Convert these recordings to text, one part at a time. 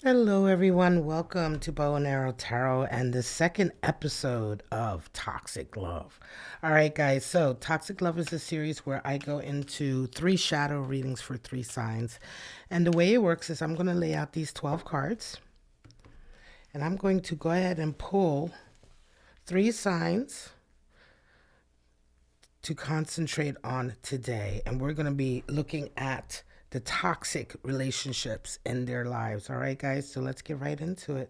Hello, everyone. Welcome to Bow and Arrow Tarot and the second episode of Toxic Love. All right, guys. So, Toxic Love is a series where I go into 3 shadow readings for 3 signs. And the way it works is I'm going to lay out these 12 cards. And I'm going to go ahead and pull 3 signs to concentrate on today. And we're going to be looking at the toxic relationships in their lives. All right, guys, so let's get right into it.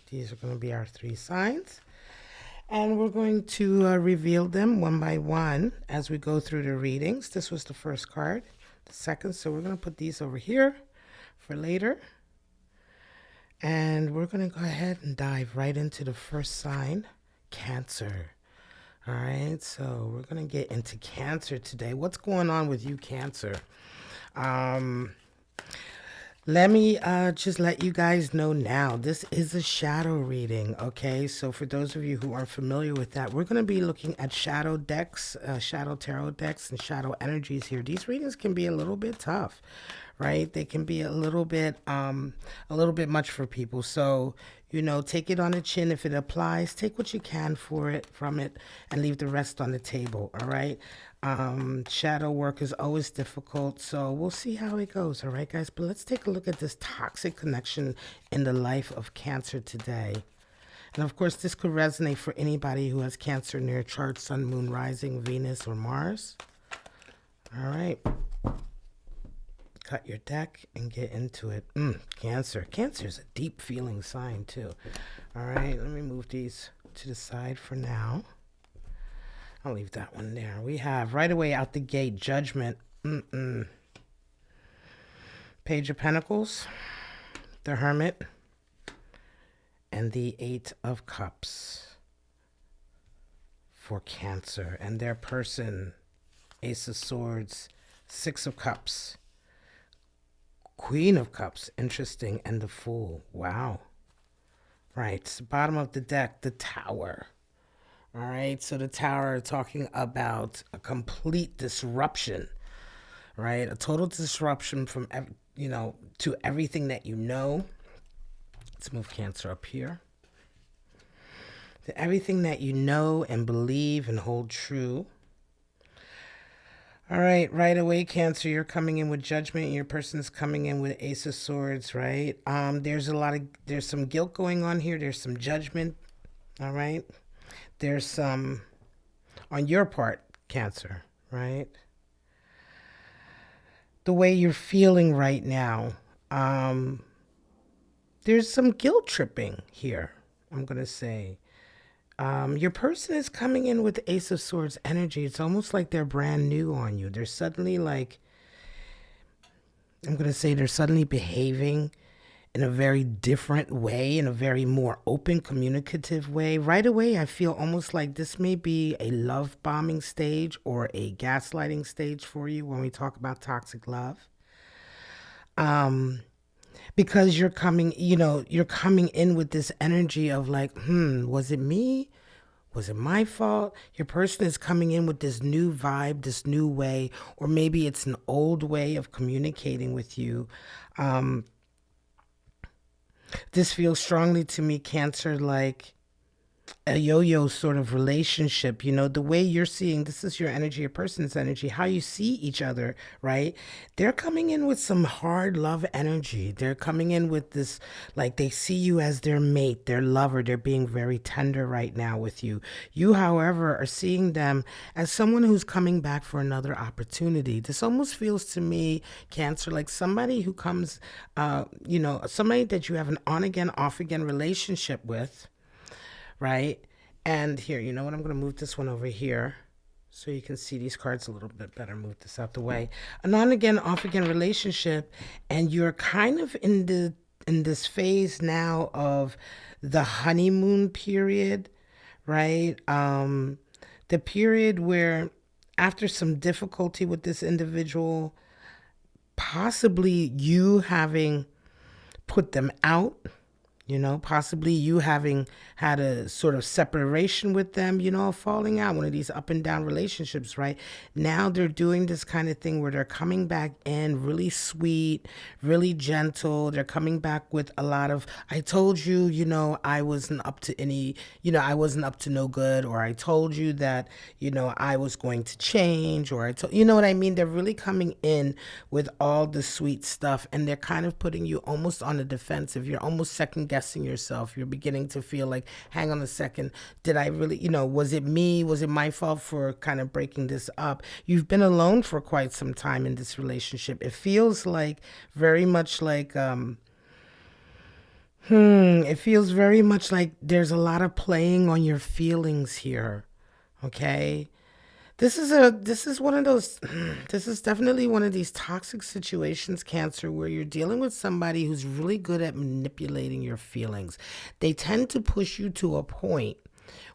These are going to be our 3 signs. And we're going to reveal them one by one as we go through the readings. This was the first card, the second. So we're going to put these over here for later. And we're going to go ahead and dive right into the first sign, Cancer. All right, so we're going to get into Cancer today. What's going on with you, Cancer? Let me just let you guys know now, this is a shadow reading, okay? So for those of you who aren't familiar with that, we're going to be looking at shadow decks, shadow tarot decks, and shadow energies here. These readings can be a little bit tough, right? They can be a little bit much for people. So, you know, take it on the chin if it applies. Take what you can from it, and leave the rest on the table, all right? Shadow work is always difficult, so we'll see how it goes, all right, guys? But let's take a look at this toxic connection in the life of Cancer today. And of course, this could resonate for anybody who has Cancer in their chart, Sun, Moon, Rising, Venus, or Mars. All right. Cut your deck and get into it. Cancer. Cancer is a deep feeling sign too. All right, let me move these to the side for now. I'll leave that one there. We have right away out the gate, Judgment. Page of Pentacles, the Hermit, and the 8 of Cups for Cancer. And their person, Ace of Swords, 6 of Cups, Queen of Cups, interesting, and the Fool. Wow. Right, bottom of the deck, the Tower. All right, so the Tower talking about a complete disruption, right? A total disruption from, to everything that you know. Let's move Cancer up here. To everything that you know and believe and hold true. All right, right away, Cancer, you're coming in with Judgment. Your person's coming in with Ace of Swords, right? There's some guilt going on here. There's some judgment, all right? There's some, on your part, Cancer, right? The way you're feeling right now, there's some guilt tripping here, I'm going to say. Your person is coming in with Ace of Swords energy. It's almost like they're brand new on you. They're suddenly they're suddenly behaving in a very different way, in a very more open, communicative way. Right away, I feel almost like this may be a love bombing stage or a gaslighting stage for you when we talk about toxic love. Because you're coming in with this energy of like, was it me? Was it my fault? Your person is coming in with this new vibe, this new way, or maybe it's an old way of communicating with you. This feels strongly to me, Cancer, like a yo-yo sort of relationship. You know, the way you're seeing, this is your energy, your person's energy, how you see each other, right? They're coming in with some hard love energy. They're coming in with this, like they see you as their mate, their lover. They're being very tender right now with you. You, however, are seeing them as someone who's coming back for another opportunity. This almost feels to me, Cancer, like somebody who comes, somebody that you have an on-again, off-again relationship with, right? And here, you know what? I'm going to move this one over here so you can see these cards a little bit better. Move this out the way. An on again, off again relationship, and you're kind of in this phase now of the honeymoon period, right? The period where after some difficulty with this individual, possibly you having put them out, possibly you having had a sort of separation with them, a falling out, one of these up and down relationships, right? Now they're doing this kind of thing where they're coming back in really sweet, really gentle. They're coming back with a lot of, I told you, I wasn't up to any, I wasn't up to no good, or I told you that, I was going to change, or I told, you know what I mean? They're really coming in with all the sweet stuff, and they're kind of putting you almost on the defensive. You're almost second guessing yourself. You're beginning to feel like, hang on a second, did I really, was it me? Was it my fault for kind of breaking this up? You've been alone for quite some time in this relationship. It feels like very much like, it feels very much like there's a lot of playing on your feelings here. Okay. This is one of those, this is definitely one of these toxic situations, Cancer, where you're dealing with somebody who's really good at manipulating your feelings. They tend to push you to a point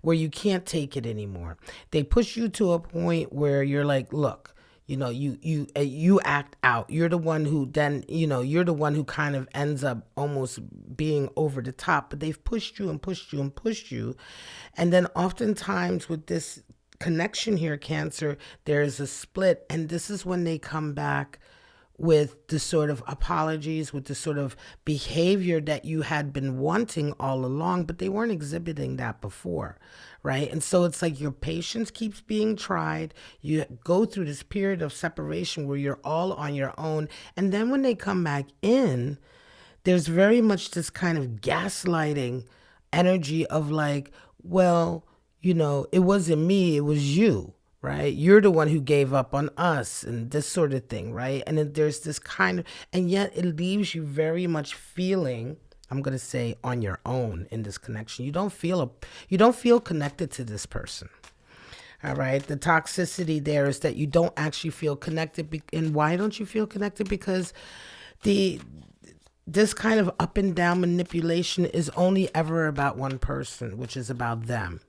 where you can't take it anymore. They push you to a point where you're like, look, you act out. You're the one who then, you're the one who kind of ends up almost being over the top, but they've pushed you and pushed you and pushed you. And then oftentimes with this connection here, Cancer, there's a split, and this is when they come back with the sort of apologies, with the sort of behavior that you had been wanting all along, but they weren't exhibiting that before, right? And so it's like your patience keeps being tried. You go through this period of separation where you're all on your own, and then when they come back in, there's very much this kind of gaslighting energy of like, well, it wasn't me, it was you, right? You're the one who gave up on us, and this sort of thing, right? And then there's this kind of, and yet it leaves you very much feeling, I'm going to say, on your own in this connection. You don't feel connected to this person. All right. The toxicity there is that you don't actually feel connected. And why don't you feel connected? Because this kind of up and down manipulation is only ever about one person, which is about them.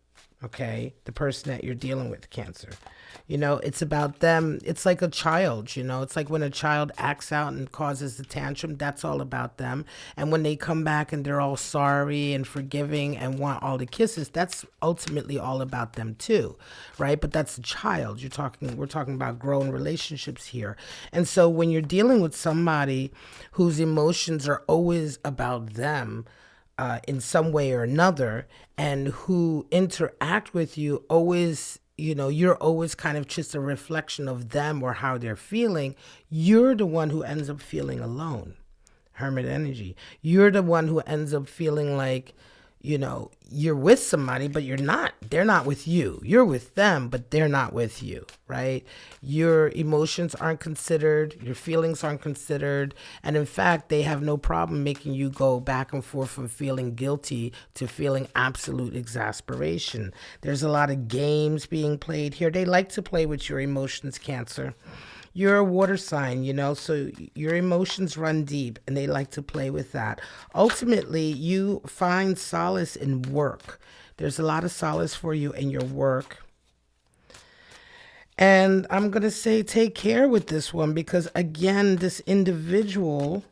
Okay, the person that you're dealing with, Cancer. It's about them. It's like a child, it's like when a child acts out and causes a tantrum, that's all about them. And when they come back and they're all sorry and forgiving and want all the kisses, that's ultimately all about them too, right? But that's a child. We're talking about grown relationships here. And so when you're dealing with somebody whose emotions are always about them, in some way or another, and who interact with you always, you're always kind of just a reflection of them or how they're feeling, you're the one who ends up feeling alone. Hermit energy. You're the one who ends up feeling like, you're with somebody, but you're not. They're not with you. You're with them, but they're not with you, right? Your emotions aren't considered. Your feelings aren't considered. And in fact, they have no problem making you go back and forth from feeling guilty to feeling absolute exasperation. There's a lot of games being played here. They like to play with your emotions, Cancer. You're a water sign, so your emotions run deep, and they like to play with that. Ultimately, you find solace in work. There's a lot of solace for you in your work. And I'm going to say take care with this one, because, again, this individual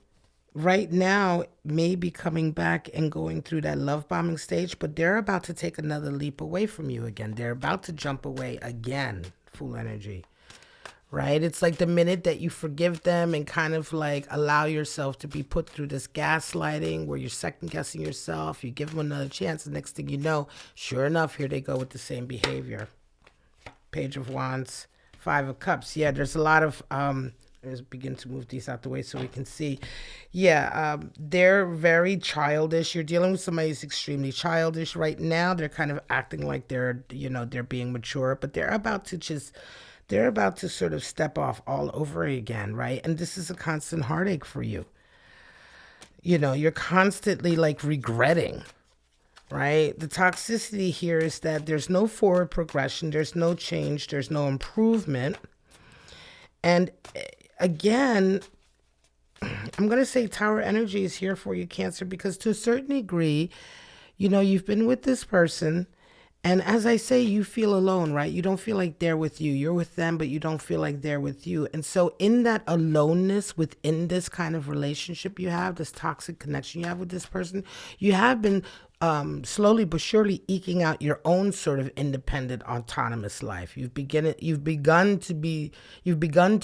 right now may be coming back and going through that love bombing stage, but they're about to take another leap away from you again. They're about to jump away again, Fool energy. Right? It's like the minute that you forgive them and kind of like allow yourself to be put through this gaslighting where you're second guessing yourself, you give them another chance. The next thing you know, sure enough, here they go with the same behavior. Page of Wands, Five of Cups. Yeah, there's a lot of, let's begin to move these out the way so we can see. Yeah, they're very childish. You're dealing with somebody who's extremely childish right now. They're kind of acting like they're being mature, but they're about to sort of step off all over again, right? And this is a constant heartache for you. You're constantly like regretting, right? The toxicity here is that there's no forward progression, there's no change, there's no improvement. And again, I'm going to say Tower energy is here for you, Cancer, because to a certain degree, you've been with this person, And as I say, you feel alone, right? You don't feel like they're with you. You're with them, but you don't feel like they're with you. And so, in that aloneness within this kind of relationship you have, this toxic connection you have with this person, you have been slowly but surely eking out your own sort of independent, autonomous life. You've begun to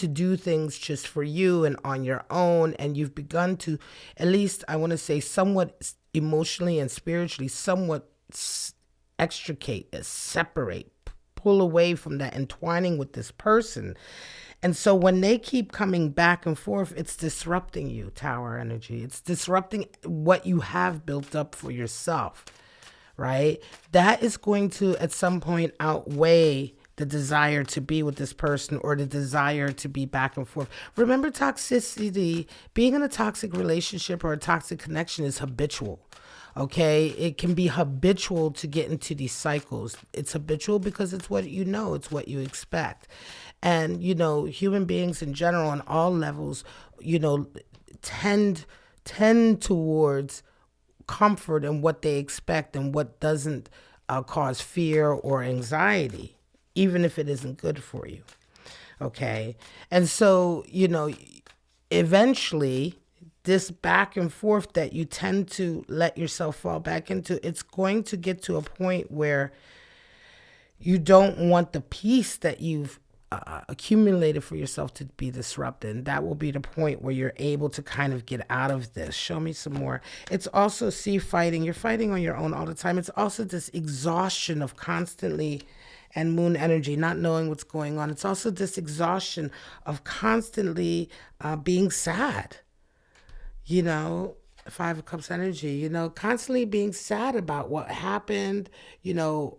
do things just for you and on your own, and you've begun to, at least I want to say, somewhat emotionally and spiritually, somewhat extricate, separate, pull away from that entwining with this person. And so when they keep coming back and forth, it's disrupting you, Tower energy. It's disrupting what you have built up for yourself, right? That is going to, at some point, outweigh the desire to be with this person or the desire to be back and forth. Remember, toxicity, being in a toxic relationship or a toxic connection is habitual. Okay, it can be habitual to get into these cycles. It's habitual because it's what you know, it's what you expect. And, you know, human beings in general on all levels, you know, tend towards comfort and what they expect and what doesn't cause fear or anxiety, even if it isn't good for you. Okay. And so, you know, eventually this back and forth that you tend to let yourself fall back into, it's going to get to a point where you don't want the peace that you've accumulated for yourself to be disrupted. And that will be the point where you're able to kind of get out of this. Show me some more. It's also, see, fighting. You're fighting on your own all the time. It's also this exhaustion of constantly, and moon energy, not knowing what's going on. It's also this exhaustion of constantly being sad. You know, Five of Cups energy, you know, constantly being sad about what happened, you know,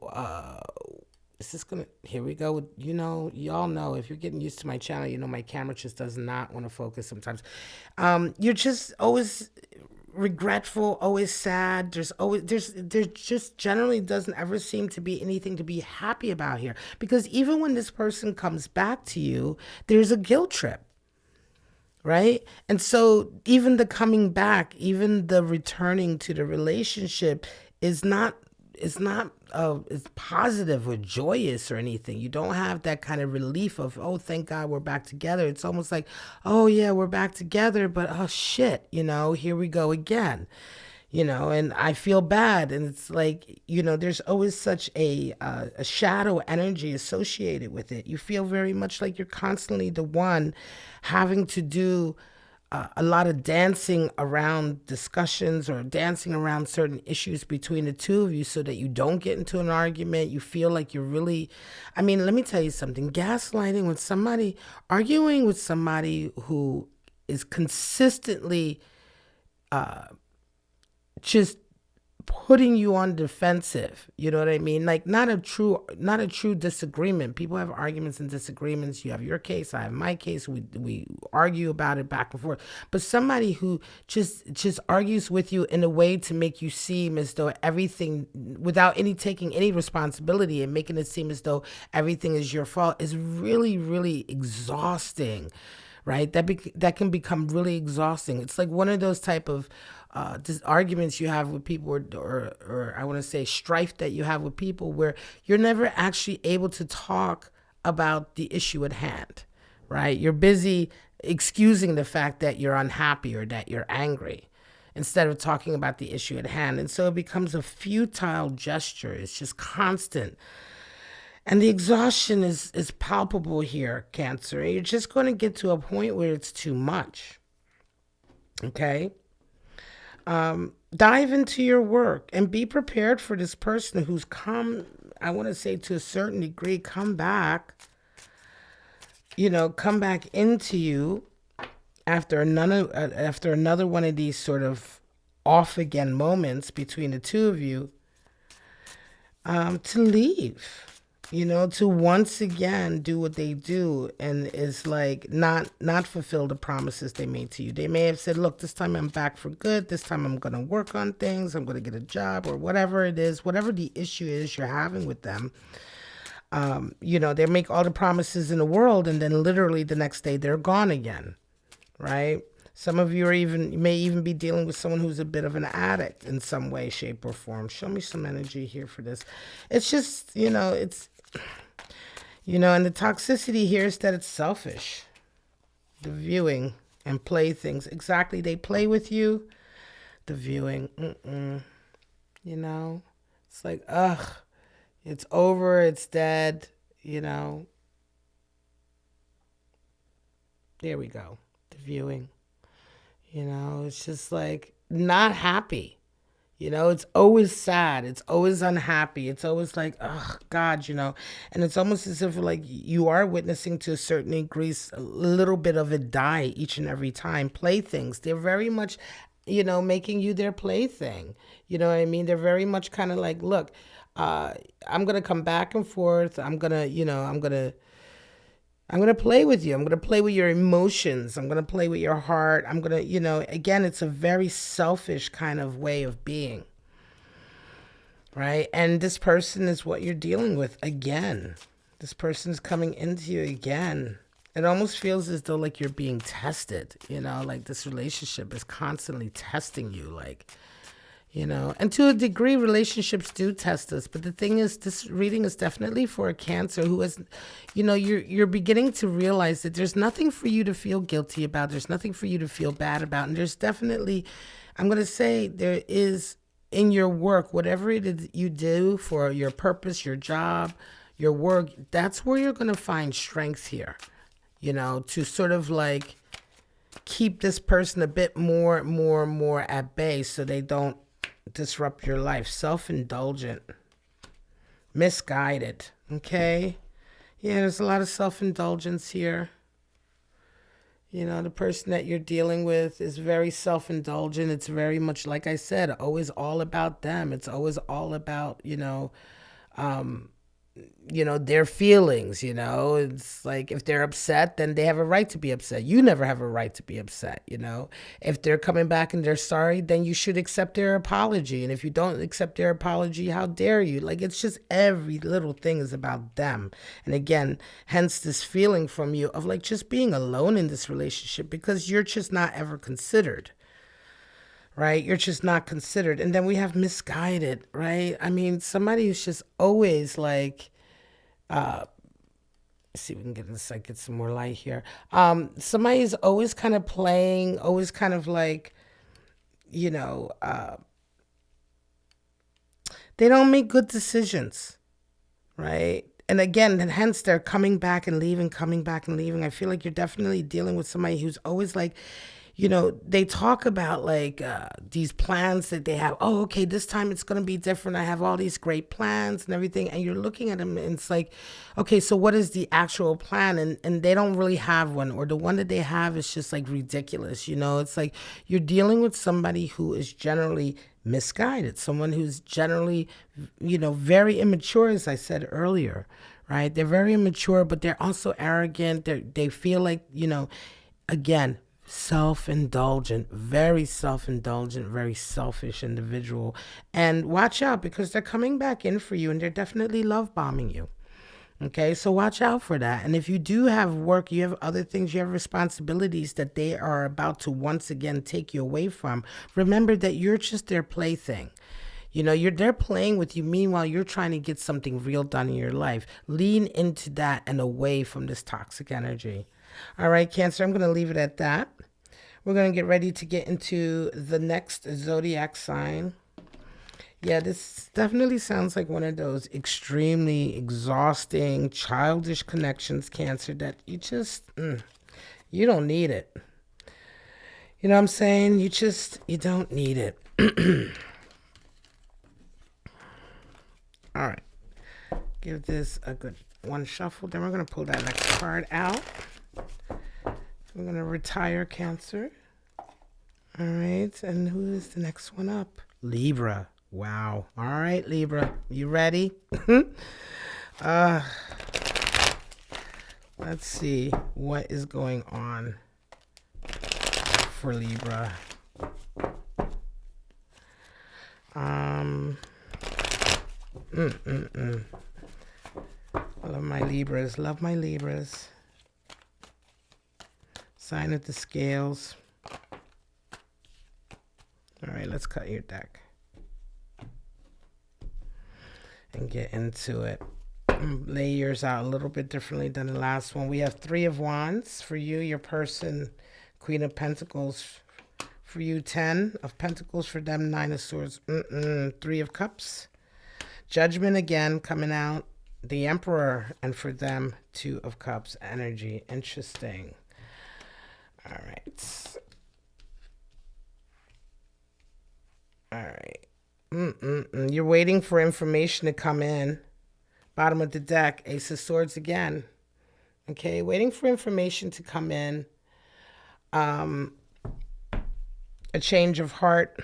is this gonna, here we go, you know, y'all know, if you're getting used to my channel, you know, my camera just does not want to focus sometimes. You're just always regretful, always sad. There just generally doesn't ever seem to be anything to be happy about here, because even when this person comes back to you, there's a guilt trip. Right? And so even the coming back, even the returning to the relationship is not is positive or joyous or anything. You don't have that kind of relief of, oh, thank God we're back together. It's almost like, oh yeah, we're back together, but oh shit, you know, here we go again. You know, and I feel bad. And it's like, you know, there's always such a shadow energy associated with it. You feel very much like you're constantly the one having to do a lot of dancing around discussions or dancing around certain issues between the two of you so that you don't get into an argument. You feel like you're really, I mean, let me tell you something. Gaslighting with somebody, arguing with somebody who is consistently just putting you on defensive, you know what I mean? Like not a true disagreement. People have arguments and disagreements. You have your case, I have my case. We argue about it back and forth. But somebody who just argues with you in a way to make you seem as though everything, without taking any responsibility and making it seem as though everything is your fault, is really, really exhausting. Right? That can become really exhausting. It's like one of those type of arguments you have with people, or I want to say strife that you have with people, where you're never actually able to talk about the issue at hand, right? You're busy excusing the fact that you're unhappy or that you're angry instead of talking about the issue at hand. And so it becomes a futile gesture. It's just constant. And the exhaustion is palpable here, Cancer. You're just going to get to a point where it's too much. Okay? Dive into your work and be prepared for this person who's come, I want to say to a certain degree, come back into you after another one of these sort of off again moments between the two of you, to leave. To once again do what they do, and is like not fulfill the promises they made to you. They may have said, look, this time I'm back for good. This time I'm going to work on things. I'm going to get a job, or whatever it is, whatever the issue is you're having with them. They make all the promises in the world, and then literally the next day they're gone again. Right? Some of you may even be dealing with someone who's a bit of an addict in some way, shape, or form. Show me some energy here for this. It's just, and the toxicity here is that it's selfish. The viewing and playthings. Exactly. They play with you. The viewing. It's like, ugh, it's over. It's dead. There we go. The viewing. It's just like not happy. It's always sad. It's always unhappy. It's always like, oh, God, and it's almost as if like you are witnessing to a certain degree a little bit of it die each and every time. Playthings. They're very much, making you their plaything. You know what I mean? They're very much kind of like, look, I'm going to come back and forth. I'm going to play with you. I'm going to play with your emotions. I'm going to play with your heart. I'm going to, again, it's a very selfish kind of way of being. Right? And this person is what you're dealing with again. This person's coming into you again. It almost feels as though like you're being tested, like this relationship is constantly testing you, like, and to a degree, relationships do test us. But the thing is, this reading is definitely for a Cancer who has, you're beginning to realize that there's nothing for you to feel guilty about. There's nothing for you to feel bad about. And there's definitely, I'm going to say there is in your work, whatever it is you do for your purpose, your job, your work, that's where you're going to find strength here, to sort of like keep this person a bit more at bay so they don't disrupt your life. Self-indulgent, misguided. Okay, there's a lot of self-indulgence here. The person that you're dealing with is very self-indulgent. It's very much, like I said, always all about them. It's always all about their feelings. It's like if they're upset, then they have a right to be upset. You never have a right to be upset. If they're coming back and they're sorry, then you should accept their apology. And if you don't accept their apology, how dare you? Like, it's just every little thing is about them. And again, hence this feeling from you of like just being alone in this relationship because you're just not ever considered. Right? You're just not considered. And then we have misguided, right? I mean, somebody who's just always like, let's see if we can get this, get some more light here. Somebody's always kind of playing, always kind of like, they don't make good decisions, right? And again, and hence they're coming back and leaving. I feel like you're definitely dealing with somebody who's always like, they talk about like these plans that they have. Oh, okay, this time it's going to be different. I have all these great plans and everything. And you're looking at them and it's like, okay, so what is the actual plan? And they don't really have one, or the one that they have is just like ridiculous. It's like you're dealing with somebody who is generally misguided, someone who's generally, very immature, as I said earlier, right? They're very immature, but they're also arrogant. They feel like, again, self-indulgent, very selfish individual. And watch out, because they're coming back in for you and they're definitely love bombing you. Okay, so watch out for that. And if you do have work, you have other things, you have responsibilities that they are about to once again take you away from, remember that you're just their plaything. They're playing with you. Meanwhile, you're trying to get something real done in your life. Lean into that and away from this toxic energy. All right, Cancer, I'm going to leave it at that. We're going to get ready to get into the next zodiac sign. Yeah, this definitely sounds like one of those extremely exhausting, childish connections, Cancer, that you just, you don't need it. You know what I'm saying? You don't need it. All right. Give this a good one shuffle. Then we're going to pull that next card out. We're going to retire Cancer. All right. And who is the next one up? Libra. Wow. All right, Libra. You ready? Let's see what is going on for Libra. Love my Libras. Love my Libras. Sign of the scales. All right, let's cut your deck and get into it. Lay yours out a little bit differently than the last one. We have Three of Wands for you, your person. Queen of Pentacles for you, 10 of Pentacles for them, 9 of Swords. Three of Cups. Judgment again coming out. The Emperor, and for them, 2 of Cups energy. Interesting. All right. All right. You're waiting for information to come in. Bottom of the deck, Ace of Swords again. Okay, waiting for information to come in. A change of heart.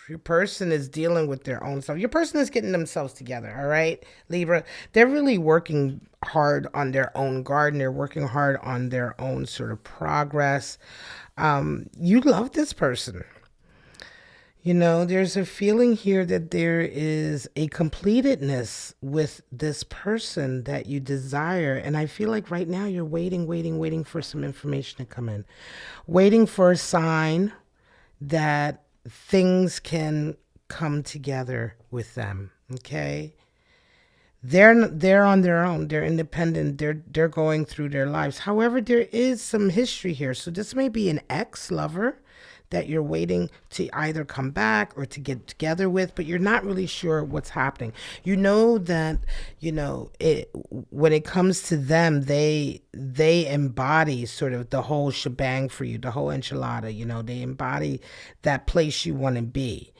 Your person is dealing with their own stuff. Your person is getting themselves together, all right, Libra? They're really working hard on their own garden. They're working hard on their own sort of progress. You love this person. You know, there's a feeling here that there is a completedness with this person that you desire. And I feel like right now you're waiting for some information to come in. Waiting for a sign that things can come together with them, okay? They're on their own. They're independent. They're going through their lives. However, there is some history here. So this may be an ex-lover that you're waiting to either come back or to get together with, but you're not really sure what's happening. You know that, when it comes to them, they embody sort of the whole shebang for you, the whole enchilada. They embody that place you want to be.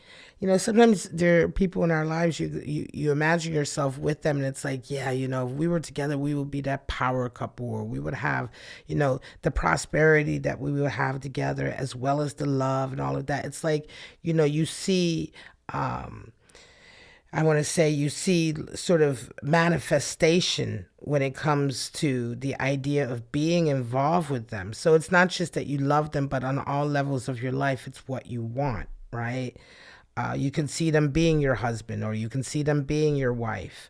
Sometimes there are people in our lives, you imagine yourself with them, and it's like, yeah, if we were together, we would be that power couple, or we would have, the prosperity that we would have together, as well as the love and all of that. It's like, you see, I want to say you see sort of manifestation when it comes to the idea of being involved with them. So it's not just that you love them, but on all levels of your life, it's what you want, right? You can see them being your husband, or you can see them being your wife.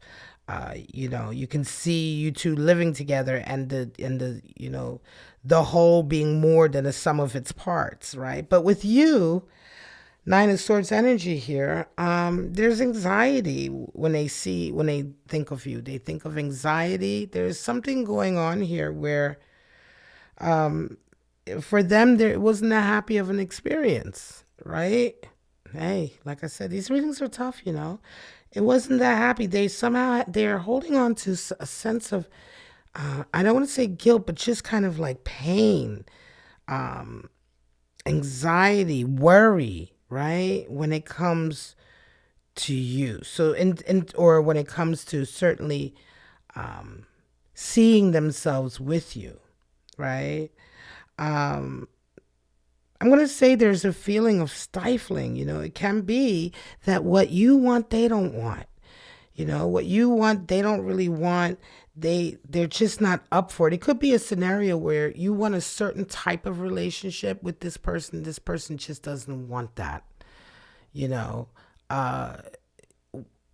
You can see you two living together, and the whole being more than the sum of its parts, right? But with you, 9 of Swords energy here, there's anxiety when they think of you. They think of anxiety. There's something going on here where, for them, it wasn't that happy of an experience, right? Hey, like I said, these readings are tough, It wasn't that happy. They're holding on to a sense of, I don't want to say guilt, but just kind of like pain, anxiety, worry, right? When it comes to you. So, or when it comes to certainly seeing themselves with you, right? I'm going to say there's a feeling of stifling. It can be that what you want, they don't want. What you want, they don't really want. They're just not up for it. It could be a scenario where you want a certain type of relationship with this person. This person just doesn't want that.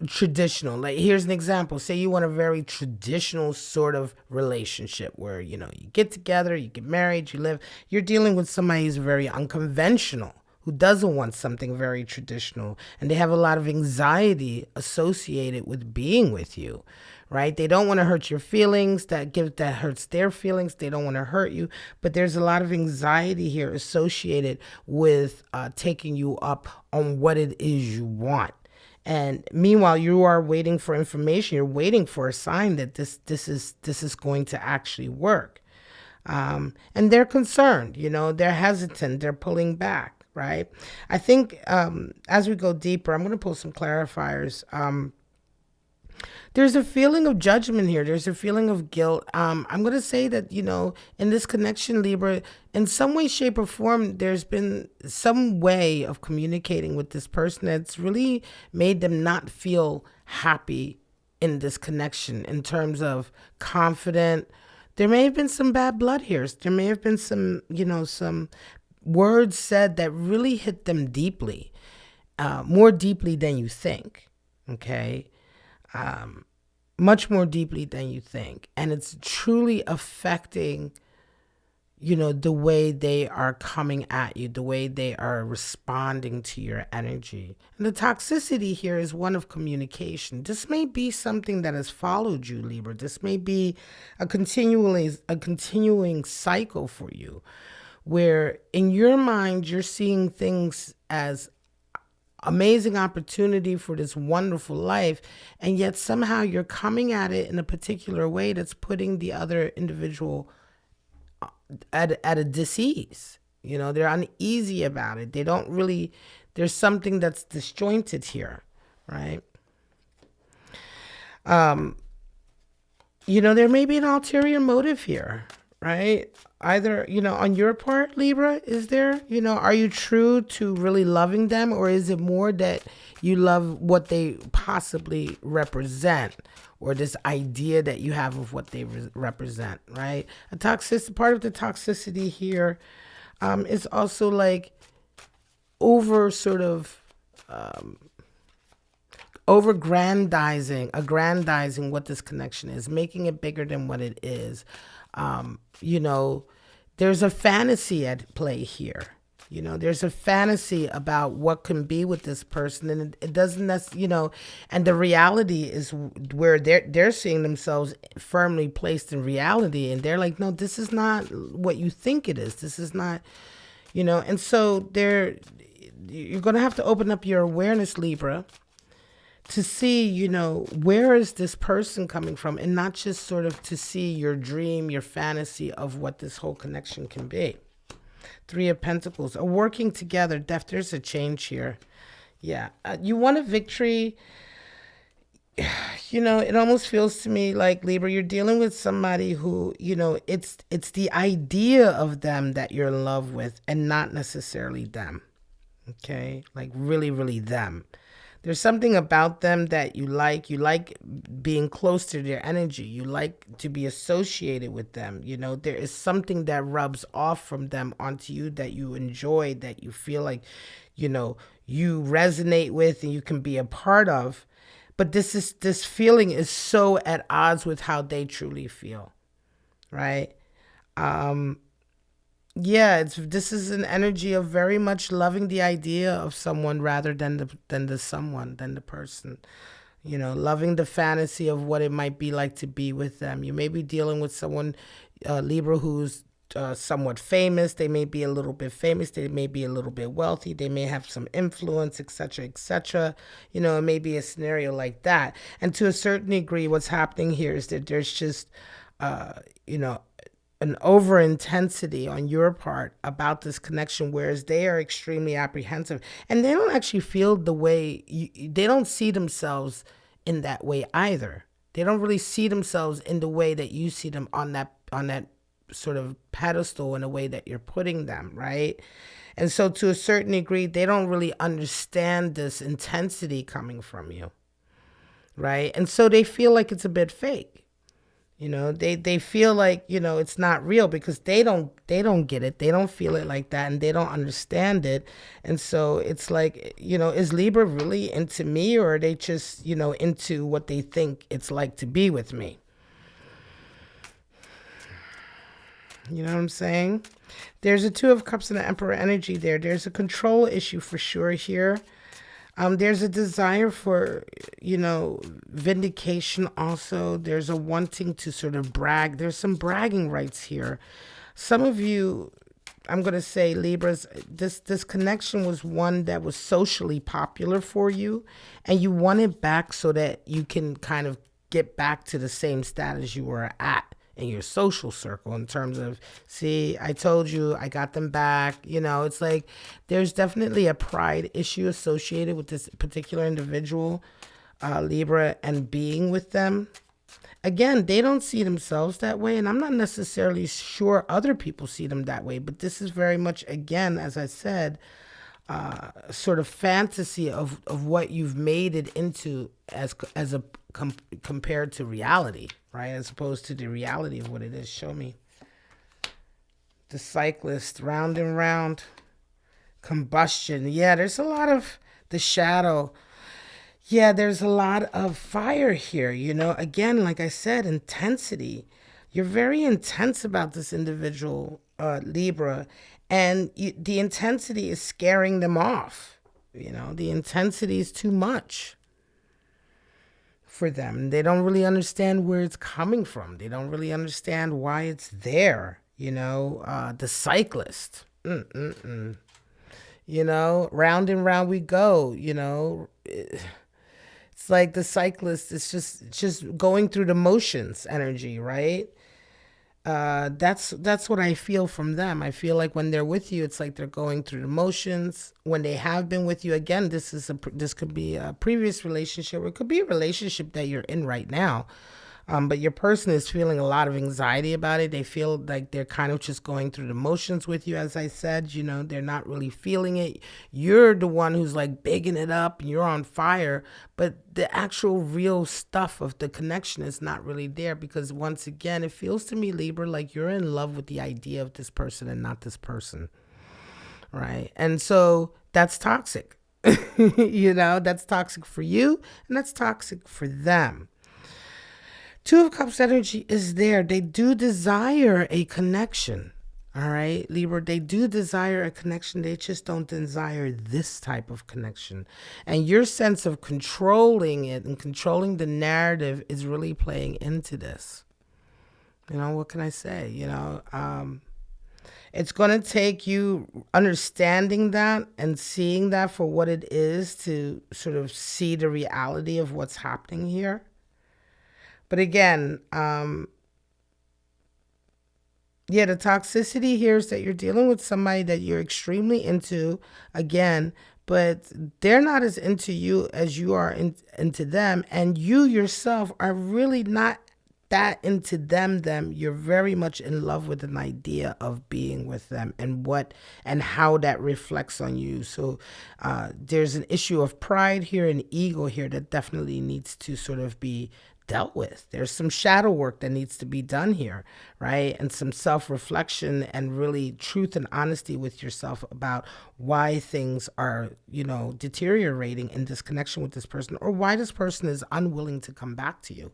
Traditional. Like, here's an example. Say you want a very traditional sort of relationship where, you get together, you get married, you live. You're dealing with somebody who's very unconventional, who doesn't want something very traditional. And they have a lot of anxiety associated with being with you, right? They don't want to hurt your feelings. That hurts their feelings. They don't want to hurt you. But there's a lot of anxiety here associated with taking you up on what it is you want. And meanwhile, you are waiting for information. You're waiting for a sign that this is going to actually work. And they're concerned, they're hesitant, they're pulling back, right? I think as we go deeper, I'm going to pull some clarifiers. There's a feeling of judgment here. There's a feeling of guilt. I'm going to say that, in this connection, Libra, in some way, shape, or form, there's been some way of communicating with this person that's really made them not feel happy in this connection in terms of confident. There may have been some bad blood here. There may have been some, some words said that really hit them deeply, more deeply than you think, okay? Much more deeply than you think. And it's truly affecting the way they are coming at you, the way they are responding to your energy. And the toxicity here is one of communication. This may be something that has followed you, Libra. This may be a continuing cycle for you, where in your mind you're seeing things as amazing opportunity for this wonderful life, and yet somehow you're coming at it in a particular way that's putting the other individual at a disease. They're uneasy about it. They don't really, there's something that's disjointed here, right? There may be an ulterior motive here, right? Either, on your part, Libra, is there, are you true to really loving them, or is it more that you love what they possibly represent, or this idea that you have of what they represent, right? Part of the toxicity here is also like aggrandizing what this connection is, making it bigger than what it is. There's a fantasy at play here. There's a fantasy about what can be with this person, and it doesn't and the reality is where they're seeing themselves firmly placed in reality, and they're like, no, this is not what you think it is. This is not, and so you're going to have to open up your awareness, Libra, to see, where is this person coming from, and not just sort of to see your dream, your fantasy of what this whole connection can be. Three of Pentacles, a working together. There's a change here. Yeah. You want a victory. It almost feels to me like, Libra, you're dealing with somebody who, it's the idea of them that you're in love with, and not necessarily them. Okay? Like really, really them. There's something about them that you like. You like being close to their energy. You like to be associated with them. There is something that rubs off from them onto you that you enjoy, that you feel like, you resonate with and you can be a part of. But this feeling is so at odds with how they truly feel, right? Yeah, this is an energy of very much loving the idea of someone rather than the person. Loving the fantasy of what it might be like to be with them. You may be dealing with someone, Libra, who's somewhat famous. They may be a little bit famous. They may be a little bit wealthy. They may have some influence, etc., etc. It may be a scenario like that. And to a certain degree, what's happening here is that there's just, an over intensity on your part about this connection, whereas they are extremely apprehensive, and they don't actually feel the way they don't see themselves in that way either. They don't really see themselves in the way that you see them on that sort of pedestal, in a way that you're putting them, right? And so to a certain degree, they don't really understand this intensity coming from you, right? And so they feel like it's a bit fake. They feel like, it's not real, because they don't get it. They don't feel it like that, and they don't understand it. And so it's like, is Libra really into me, or are they just, into what they think it's like to be with me? You know what I'm saying? There's a Two of Cups and the Emperor energy there. There's a control issue for sure here. There's a desire for, vindication also. There's a wanting to sort of brag. There's some bragging rights here. Some of you, I'm going to say, Libras, this connection was one that was socially popular for you, and you want it back so that you can kind of get back to the same status you were at in your social circle, in terms of, see, I told you, I got them back. It's like there's definitely a pride issue associated with this particular individual, Libra, and being with them. Again, they don't see themselves that way, and I'm not necessarily sure other people see them that way, but this is very much, again, as I said, sort of fantasy of what you've made it into as a compared to reality, right? As opposed to the reality of what it is. Show me. The Cyclist, round and round. Combustion. Yeah, there's a lot of the shadow. Yeah, there's a lot of fire here, again, like I said, intensity. You're very intense about this individual, Libra, and the intensity is scaring them off. The intensity is too much for them. They don't really understand where it's coming from. They don't really understand why it's there. The cyclist. Round and round we go. It's like the cyclist is just going through the motions energy, right? That's what I feel from them. I feel like when they're with you, it's like they're going through the motions. When they have been with you, again, this could be a previous relationship, or it could be a relationship that you're in right now. But your person is feeling a lot of anxiety about it. They feel like they're kind of just going through the motions with you. As I said, they're not really feeling it. You're the one who's like bigging it up and you're on fire. But the actual real stuff of the connection is not really there, because once again, it feels to me, Libra, like you're in love with the idea of this person and not this person. Right. And so that's toxic. That's toxic for you and that's toxic for them. Two of Cups energy is there. They do desire a connection. All right, Libra, they do desire a connection. They just don't desire this type of connection. And your sense of controlling it and controlling the narrative is really playing into this. What can I say? It's going to take you understanding that and seeing that for what it is to sort of see the reality of what's happening here. But again, the toxicity here is that you're dealing with somebody that you're extremely into, again, but they're not as into you as you are into them. And you yourself are really not that into them. You're very much in love with an idea of being with them and how that reflects on you. So there's an issue of pride here and ego here that definitely needs to sort of be dealt with. There's some shadow work that needs to be done here, right? And some self-reflection and really truth and honesty with yourself about why things are, deteriorating in this connection with this person, or why this person is unwilling to come back to you.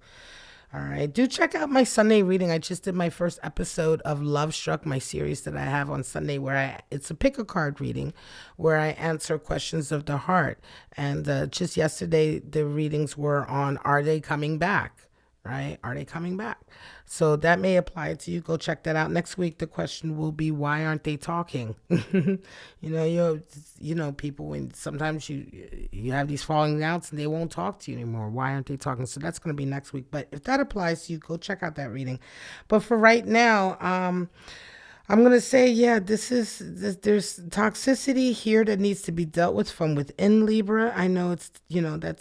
All right. Do check out my Sunday reading. I just did my first episode of Love Struck, my series that I have on Sunday, where it's a pick a card reading where I answer questions of the heart. And just yesterday, the readings were on, are they coming back? Right? Are they coming back? So that may apply to you. Go check that out. Next week, the question will be, why aren't they talking? People, when sometimes you have these falling outs and they won't talk to you anymore. Why aren't they talking? So that's going to be next week. But if that applies to you, go check out that reading. But for right now, I'm going to say, there's toxicity here that needs to be dealt with from within, Libra. I know it's,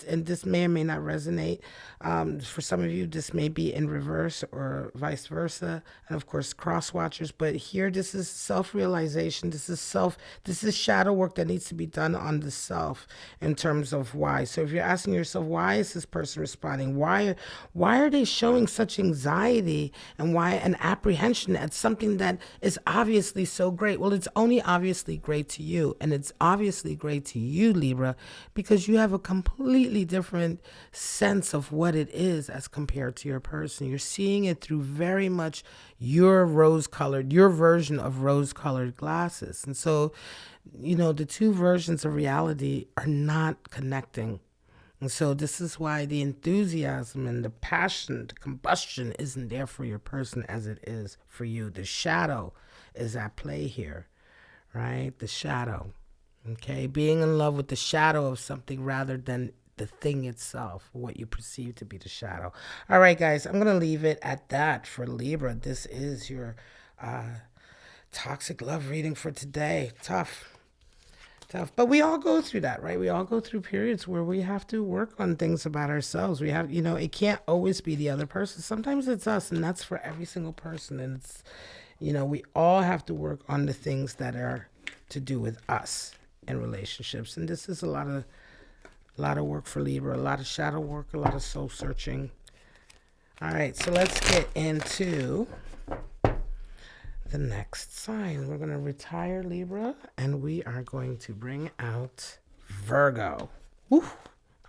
and this may or may not resonate. For some of you, this may be in reverse or vice versa. And of course, cross watchers. But here, this is self-realization. This is shadow work that needs to be done on the self in terms of why. So if you're asking yourself, why is this person responding? Why are they showing such anxiety and why an apprehension at something that is obviously so great? Well, it's only obviously great to you, and it's obviously great to you, Libra, because you have a completely different sense of what it is as compared to your person. You're seeing it through very much your version of rose-colored glasses. And so, the two versions of reality are not connecting. And so this is why the enthusiasm and the passion, the combustion isn't there for your person as it is for you. The shadow is at play here, right? The shadow, okay? Being in love with the shadow of something rather than the thing itself, what you perceive to be the shadow. All right, guys, I'm going to leave it at that for Libra. This is your toxic love reading for today. Tough. But we all go through that, right? We all go through periods where we have to work on things about ourselves. We have, it can't always be the other person. Sometimes it's us, and that's for every single person. And it's, we all have to work on the things that are to do with us in relationships. And this is a lot of work for Libra, a lot of shadow work, a lot of soul searching. All right, so let's get into the next sign. We're going to retire Libra, and we are going to bring out Virgo. Woo.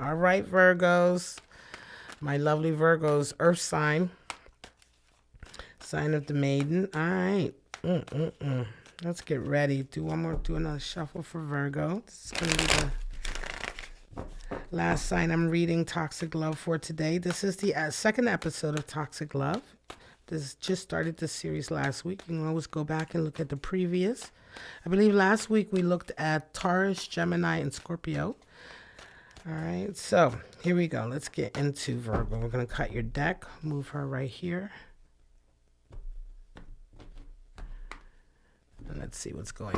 All right, Virgos, my lovely Virgos, earth sign. sign of the maiden. All right. Let's get ready. Do another shuffle for Virgo. This is going to be the last sign I'm reading Toxic Love for today. This is the second episode of Toxic Love. This just started this series last week. You can always go back and look at the previous. I believe last week we looked at Taurus, Gemini, and Scorpio. All right, so here we go. Let's get into Virgo. We're going to cut your deck, move her right here. And let's see what's going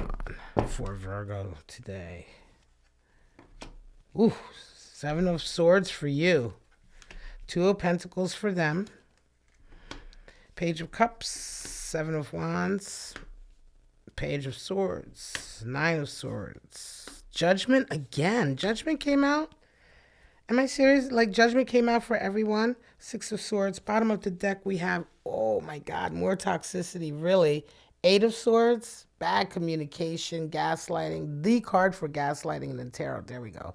on for Virgo today. Ooh, Seven of Swords for you. Two of Pentacles for them. Page of Cups, Seven of Wands, Page of Swords, Nine of Swords. Judgment again. Judgment came out. Am I serious? Like, Judgment came out for everyone. Six of Swords. Bottom of the deck, we have, oh my God, more toxicity, really. Eight of Swords, bad communication, gaslighting. The card for gaslighting in the tarot. There we go.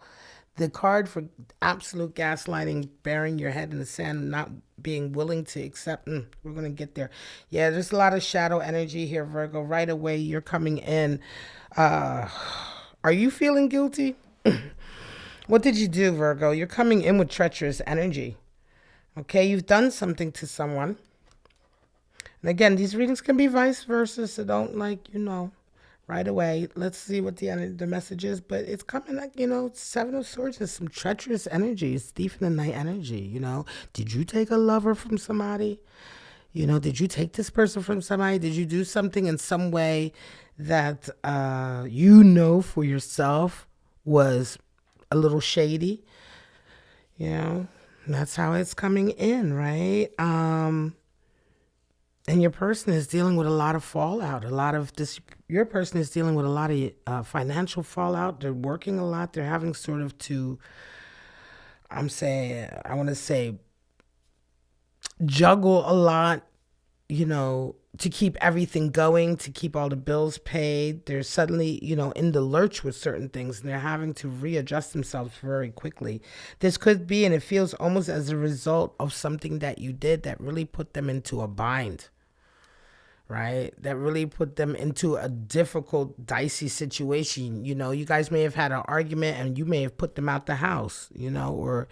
The card for absolute gaslighting, burying your head in the sand, not being willing to accept. We're going to get there. Yeah, there's a lot of shadow energy here, Virgo. Right away, you're coming in. Are you feeling guilty? What did you do, Virgo? You're coming in with treacherous energy. Okay, you've done something to someone. And again, these readings can be vice versa, so don't right away. Let's see what the message is, but it's coming like, Seven of Swords is some treacherous energy. It's thief in the night energy, Did you take a lover from somebody? Did you take this person from somebody? Did you do something in some way that for yourself was a little shady? That's how it's coming in, right? And your person is dealing with a lot of fallout, your person is dealing with a lot of financial fallout. They're working a lot. They're having sort of juggle a lot, to keep everything going, to keep all the bills paid. They're suddenly, in the lurch with certain things, and they're having to readjust themselves very quickly. This could be, and it feels almost as a result of something that you did that really put them into a bind, right? That really put them into a difficult, dicey situation. You guys may have had an argument and you may have put them out the house, or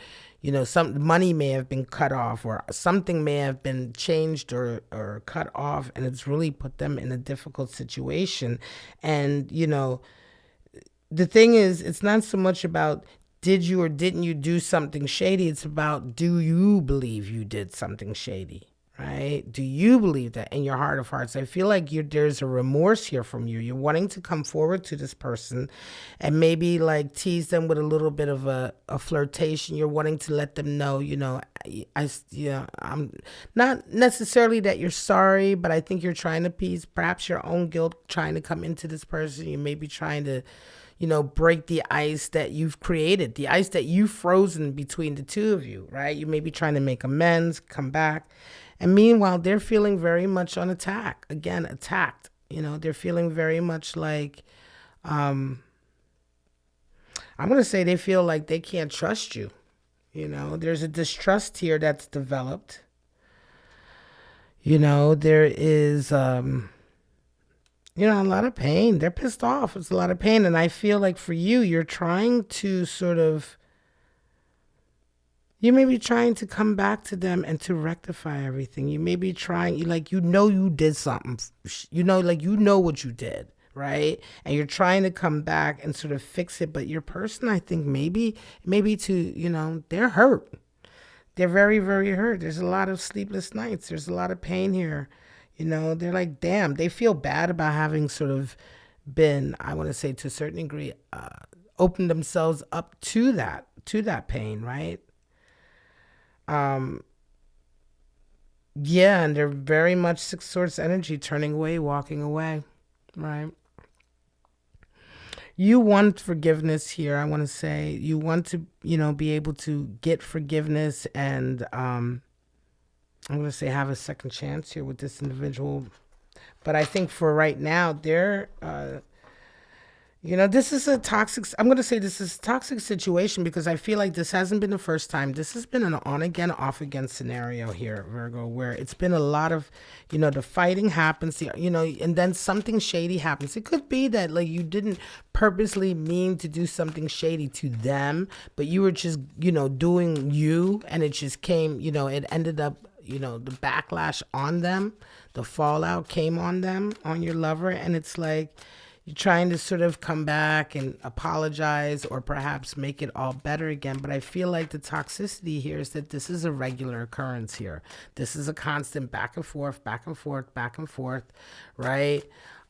some money may have been cut off, or something may have been changed or cut off, and it's really put them in a difficult situation. And, the thing is, it's not so much about did you or didn't you do something shady. It's about, do you believe you did something shady? Right? Do you believe that in your heart of hearts? I feel like there's a remorse here from you. You're wanting to come forward to this person and maybe like tease them with a little bit of a flirtation. You're wanting to let them know, I'm not necessarily that you're sorry, but I think you're trying to appease perhaps your own guilt, trying to come into this person. You may be trying to, break the ice that you've created, the ice that you've frozen between the two of you, right? You may be trying to make amends, come back. And meanwhile, they're feeling very much on attack. Again, attacked. They're feeling very much like, I'm going to say they feel like they can't trust you. There's a distrust here that's developed. There is, a lot of pain. They're pissed off. It's a lot of pain. And I feel like for you, you're trying to you may be trying to come back to them and to rectify everything. You may be trying, you did something, what you did, right? And you're trying to come back and sort of fix it. But your person, I think maybe they're hurt. They're very, very hurt. There's a lot of sleepless nights. There's a lot of pain here. They're like, damn, they feel bad about having sort of been, I want to say to a certain degree, opened themselves up to that pain, right? And they're very much Six Swords energy, turning away, walking away, right? You want forgiveness here. I want to say you want to, be able to get forgiveness and, I'm going to say have a second chance here with this individual. But I think for right now, they're You know, this is a toxic, I'm going to say this is a toxic situation because I feel like this hasn't been the first time. This has been an on again, off again scenario here, Virgo, where it's been a lot of, the fighting happens, and then something shady happens. It could be that, like, you didn't purposely mean to do something shady to them, but you were just, doing you, and it just came, it ended up, the backlash on them, the fallout came on them, on your lover, and it's like, you're trying to sort of come back and apologize or perhaps make it all better again. But I feel like the toxicity here is that this is a regular occurrence here. This is a constant back and forth, back and forth, back and forth, right?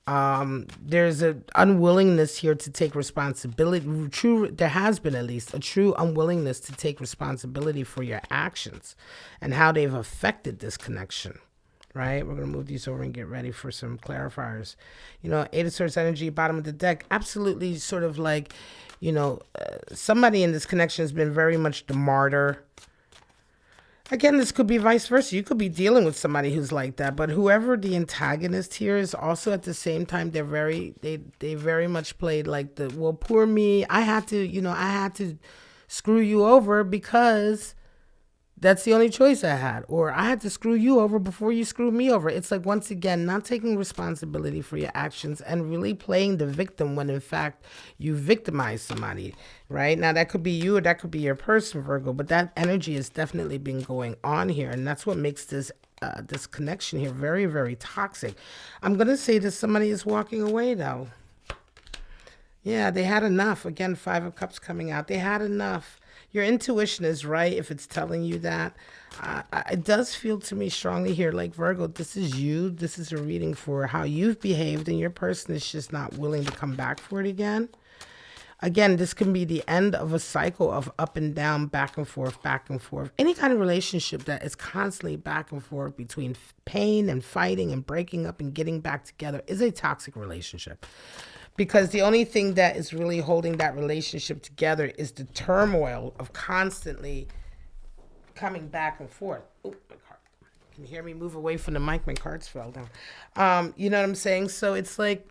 There's an unwillingness here to take responsibility. There has been at least a true unwillingness to take responsibility for your actions and how they've affected this connection. Right, we're going to move these over and get ready for some clarifiers. Eight of Swords energy, bottom of the deck, absolutely sort of like, somebody in this connection has been very much the martyr. Again, this could be vice versa. You could be dealing with somebody who's like that, but whoever the antagonist here is, also at the same time, they very much played like the, well, poor me. I had to screw you over because that's the only choice I had. Or I had to screw you over before you screwed me over. It's like, once again, not taking responsibility for your actions and really playing the victim when in fact you victimized somebody, right? Now that could be you or that could be your person, Virgo, but that energy has definitely been going on here. And that's what makes this this connection here very, very toxic. I'm going to say that somebody is walking away though. Yeah, they had enough. Again, Five of Cups coming out. They had enough. Your intuition is right if it's telling you that. It does feel to me strongly here, like, Virgo, this is you. This is a reading for how you've behaved, and your person is just not willing to come back for it again. Again, this can be the end of a cycle of up and down, back and forth, back and forth. Any kind of relationship that is constantly back and forth between pain and fighting and breaking up and getting back together is a toxic relationship. Because the only thing that is really holding that relationship together is the turmoil of constantly coming back and forth. Oh, my card. Can you hear me move away from the mic? My cards fell down. You know what I'm saying? So it's like,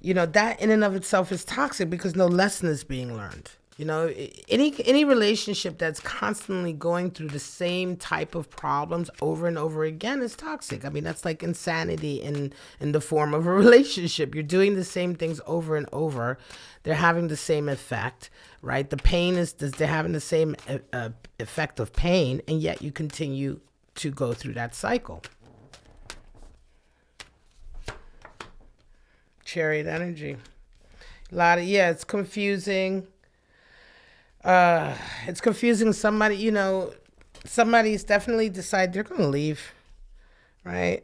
that in and of itself is toxic because no lesson is being learned. Any relationship that's constantly going through the same type of problems over and over again is toxic. I mean, that's like insanity in the form of a relationship. You're doing the same things over and over. They're having the same effect, right? The pain they're having the same effect of pain, and yet you continue to go through that cycle. Chariot energy. It's confusing. It's confusing. Somebody's definitely decided they're going to leave, right?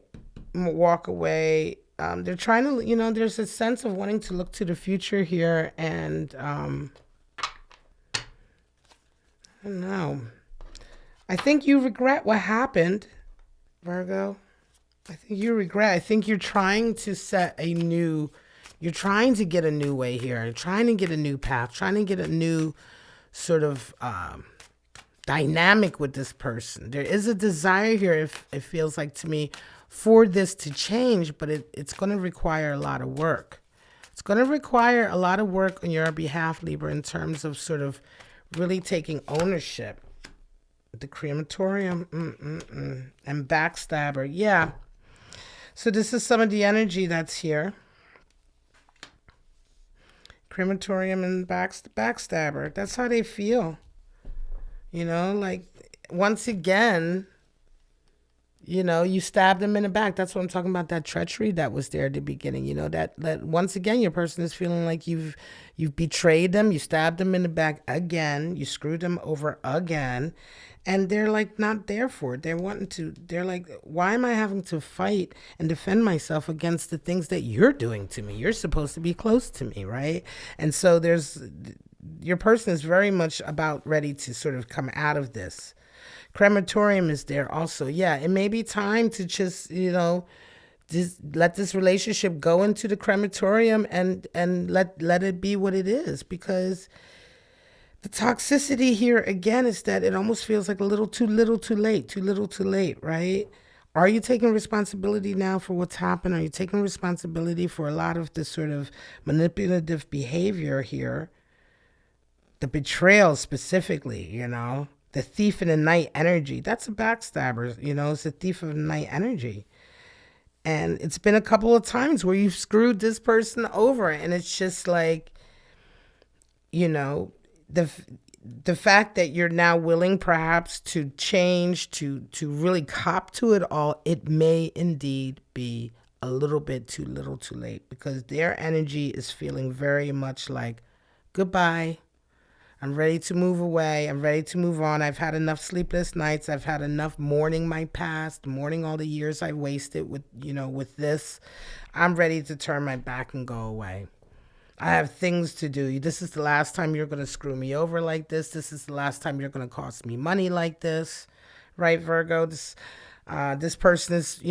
Walk away. They're trying to, there's a sense of wanting to look to the future here. And, I don't know. I think you regret what happened, Virgo. I think you're trying to you're trying to get a new way here. You're trying to get a new path, trying to get a new sort of dynamic with this person. There is a desire here, if it feels like to me, for this to change, but it's going to require a lot of work. It's going to require a lot of work on your behalf, Libra, in terms of sort of really taking ownership. The crematorium and backstabber. Yeah. So this is some of the energy that's here. Crematorium and backstabber. That's how they feel. Like, once again, you stabbed them in the back. That's what I'm talking about, that treachery that was there at the beginning. That once again, your person is feeling like you've betrayed them. You stabbed them in the back again. You screwed them over again. And they're like not there for it. They're like, why am I having to fight and defend myself against the things that you're doing to me? You're supposed to be close to me, right? And so your person is very much about ready to sort of come out of this. Crematorium is there also. Yeah, it may be time to just, let this relationship go into the crematorium and let it be what it is, because the toxicity here, again, is that it almost feels like a little too late, right? Are you taking responsibility now for what's happened? Are you taking responsibility for a lot of this sort of manipulative behavior here? The betrayal specifically, the thief in the night energy. That's a backstabber, it's a thief of the night energy. And it's been a couple of times where you've screwed this person over, and it's just like, the the fact that you're now willing perhaps to change, to really cop to it all, it may indeed be a little bit too little too late, because their energy is feeling very much like, goodbye. I'm ready to move away. I'm ready to move on. I've had enough sleepless nights. I've had enough mourning my past, mourning all the years I wasted with this. I'm ready to turn my back and go away. I have things to do. This is the last time you're going to screw me over like this. This is the last time you're going to cost me money like this. Right, Virgo? This person is,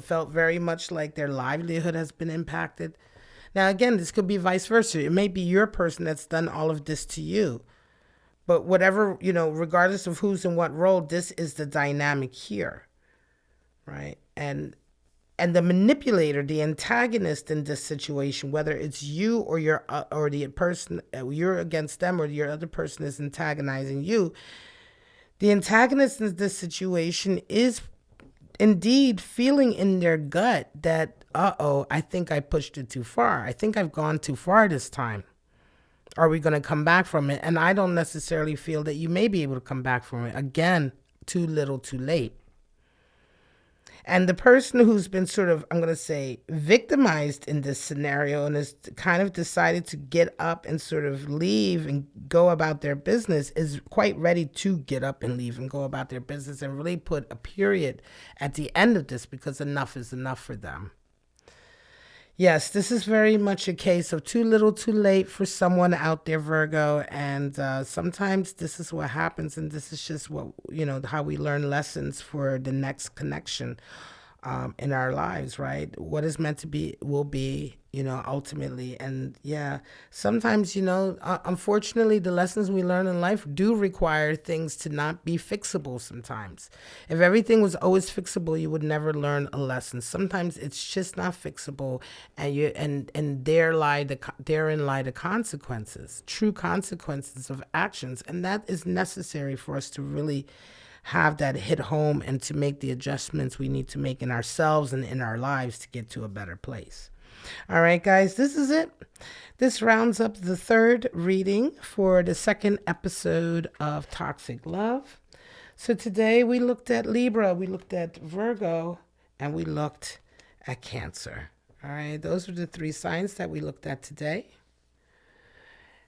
felt very much like their livelihood has been impacted. Now, again, this could be vice versa. It may be your person that's done all of this to you. But whatever, regardless of who's in what role, this is the dynamic here, right? And the manipulator, the antagonist in this situation, whether it's you or or the person, you're against them, or your other person is antagonizing you, the antagonist in this situation is indeed feeling in their gut that, I think I pushed it too far. I think I've gone too far this time. Are we going to come back from it? And I don't necessarily feel that you may be able to come back from it. Again, too little, too late. And the person who's been sort of, I'm going to say, victimized in this scenario and has kind of decided to get up and sort of leave and go about their business is quite ready to get up and leave and go about their business and really put a period at the end of this, because enough is enough for them. Yes, this is very much a case of too little, too late for someone out there, Virgo. And sometimes this is what happens. And this is just what, how we learn lessons for the next connection in our lives, right? What is meant to be will be, ultimately. And yeah, sometimes, unfortunately, the lessons we learn in life do require things to not be fixable sometimes. If everything was always fixable, you would never learn a lesson. Sometimes it's just not fixable, and therein lie the consequences, true consequences of actions. And that is necessary for us to really have that hit home and to make the adjustments we need to make in ourselves and in our lives to get to a better place. All right, guys, this is it. This rounds up the third reading for the second episode of Toxic Love. So today we looked at Libra, we looked at Virgo, and we looked at Cancer. All right, those are the three signs that we looked at today.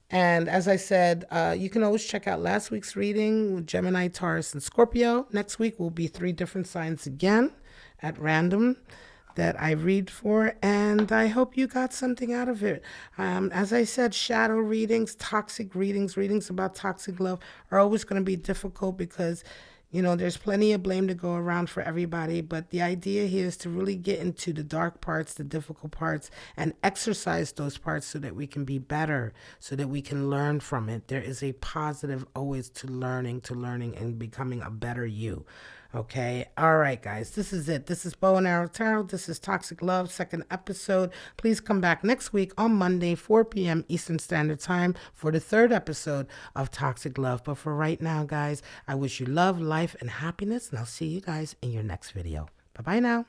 And as I said, you can always check out last week's reading with Gemini, Taurus, and Scorpio. Next week will be 3 different signs again at random that I read for, and I hope you got something out of it. As I said, shadow readings, toxic readings, readings about toxic love are always going to be difficult because, there's plenty of blame to go around for everybody. But the idea here is to really get into the dark parts, the difficult parts, and exercise those parts so that we can be better, so that we can learn from it. There is a positive always to learning and becoming a better you. Okay. All right, guys, this is it. This is Bow and Arrow Tarot. This is Toxic Love, second episode. Please come back next week on Monday, 4 p.m. Eastern Standard Time for the third episode of Toxic Love. But for right now, guys, I wish you love, life, and happiness, and I'll see you guys in your next video. Bye-bye now.